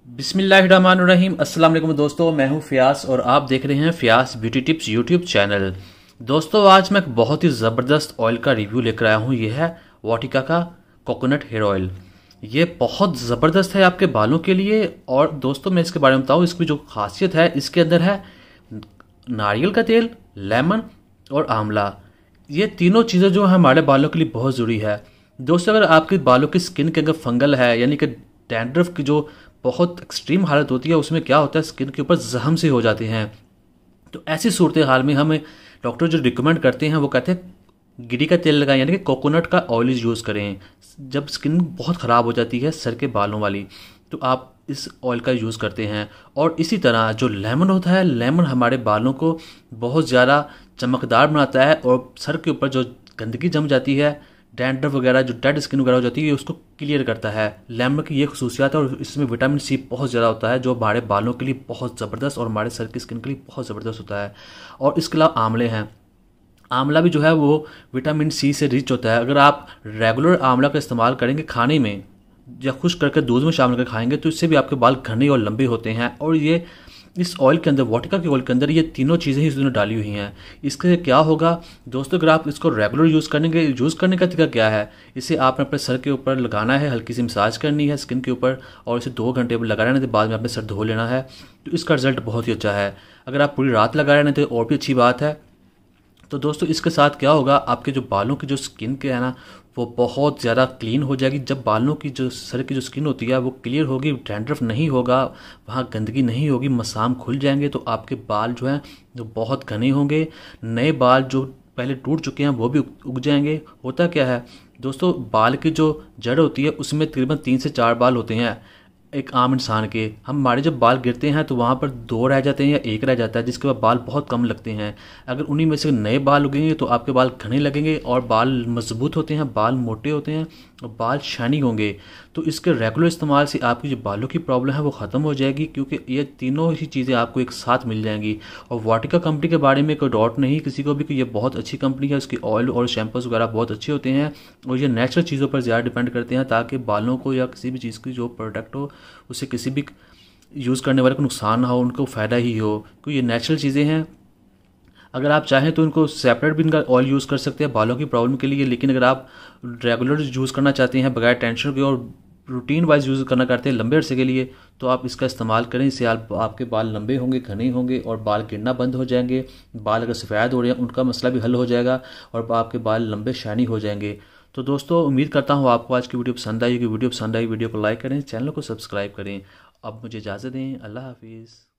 बिस्मिल्लाहिर्रहमानिर्रहीम। अस्सलाम वालेकुम दोस्तों, मैं हूं फ़यास और आप देख रहे हैं फ़यास ब्यूटी टिप्स यूट्यूब चैनल। दोस्तों आज मैं एक बहुत ही ज़बरदस्त ऑयल का रिव्यू लेकर आया हूं। यह है वाटिका का कोकोनट हेयर ऑयल। ये बहुत ज़बरदस्त है आपके बालों के लिए। और दोस्तों मैं इसके बारे में बताऊँ, इसकी जो खासियत है इसके अंदर है नारियल का तेल, लेमन और आंवला। ये तीनों चीज़ें जो है हमारे बालों के लिए बहुत ज़रूरी है। दोस्तों अगर आपके बालों की स्किन के अंदर फंगल है, यानी कि डैंड्रफ की जो बहुत एक्सट्रीम हालत होती है, उसमें क्या होता है स्किन के ऊपर जख्म से हो जाते हैं। तो ऐसी सूरत हाल में हमें डॉक्टर जो रिकमेंड करते हैं वो कहते हैं गिरी का तेल लगाएं, यानी कि कोकोनट का ऑयल यूज़ करें। जब स्किन बहुत ख़राब हो जाती है सर के बालों वाली, तो आप इस ऑयल का यूज़ करते हैं। और इसी तरह जो लेमन होता है, लेमन हमारे बालों को बहुत ज़्यादा चमकदार बनाता है और सर के ऊपर जो गंदगी जम जाती है, डैंड्रफ वगैरह, जो डेड स्किन वगैरह हो जाती है, उसको क्लियर करता है। लेमन की ये खसूसियात है और इसमें विटामिन सी बहुत ज़्यादा होता है, जो हमारे बालों के लिए बहुत ज़बरदस्त और हमारे सर की स्किन के लिए बहुत ज़बरदस्त होता है। और इसके अलावा आंवले हैं। आंवला भी जो है वो विटामिन सी से रिच होता है। अगर आप रेगुलर आंवला का इस्तेमाल करेंगे खाने में या खुश करके दूध में शामिल कर खाएंगे, तो इससे भी आपके बाल घने और लंबे होते हैं। और ये इस ऑयल के अंदर, वाटिका के ऑयल के अंदर, ये तीनों चीज़ें ही इसने डाली हुई हैं। इसके क्या होगा दोस्तों, अगर आप इसको रेगुलर यूज़ करने का तरीका क्या है, इसे आपने अपने सर के ऊपर लगाना है, हल्की सी मसाज करनी है स्किन के ऊपर और इसे 2 घंटे पर लगा रहने के बाद में अपने सर धो लेना है। तो इसका रिजल्ट बहुत ही अच्छा है। अगर आप पूरी रात लगा रहने तो और भी अच्छी बात है। तो दोस्तों इसके साथ क्या होगा, आपके जो बालों की जो स्किन के है ना, वो बहुत ज़्यादा क्लीन हो जाएगी। जब बालों की जो सर की जो स्किन होती है वो क्लियर होगी, डैंड्रफ नहीं होगा, वहाँ गंदगी नहीं होगी, मसाम खुल जाएंगे, तो आपके बाल जो हैं जो बहुत घने होंगे। नए बाल जो पहले टूट चुके हैं वो भी उग जाएंगे। होता क्या है दोस्तों, बाल की जो जड़ होती है उसमें तकरीबन 3 से 4 बाल होते हैं एक आम इंसान के। हमारे जब बाल गिरते हैं तो वहाँ पर 2 रह जाते हैं या 1 रह जाता है, जिसके बाद बाल बहुत कम लगते हैं। अगर उन्हीं में से नए बाल उगेंगे तो आपके बाल घने लगेंगे और बाल मजबूत होते हैं, बाल मोटे होते हैं और बाल शाइनी होंगे। तो इसके रेगुलर इस्तेमाल से आपकी जो बालों की प्रॉब्लम है वो ख़त्म हो जाएगी, क्योंकि ये तीनों ही चीज़ें आपको एक साथ मिल जाएंगी। और वाटिका कंपनी के बारे में कोई डाउट नहीं किसी को भी कि ये बहुत अच्छी कंपनी है। इसकी ऑयल और शैम्पूस वगैरह बहुत अच्छे होते हैं और ये नेचुरल चीज़ों पर ज़्यादा डिपेंड करते हैं, ताकि बालों को या किसी भी चीज़ की जो प्रोडक्ट हो उससे किसी भी यूज़ करने वाले को नुकसान ना हो, उनको फ़ायदा ही हो, क्योंकि ये नेचुरल चीज़ें हैं। अगर आप चाहें तो इनको सेपरेट भी इनका ऑयल यूज़ कर सकते हैं बालों की प्रॉब्लम के लिए, लेकिन अगर आप रेगुलर यूज़ करना चाहते हैं बगैर टेंशन के और रूटीन वाइज यूज़ करना करते हैं लंबे अरसे के लिए, तो आप इसका इस्तेमाल करें। इससे आपके बाल लंबे होंगे, घने होंगे और बाल गिरना बंद हो जाएंगे। बाल अगर सफ़ेद हो रहे हैं उनका मसला भी हल हो जाएगा और आपके बाल लंबे शाइनी हो जाएंगे। तो दोस्तों उम्मीद करता हूँ आपको आज की वीडियो पसंद आई होगी। वीडियो पसंद आई वीडियो को लाइक करें, चैनल को सब्सक्राइब करें। अब मुझे इजाज़त दें, अल्लाह हाफिज़।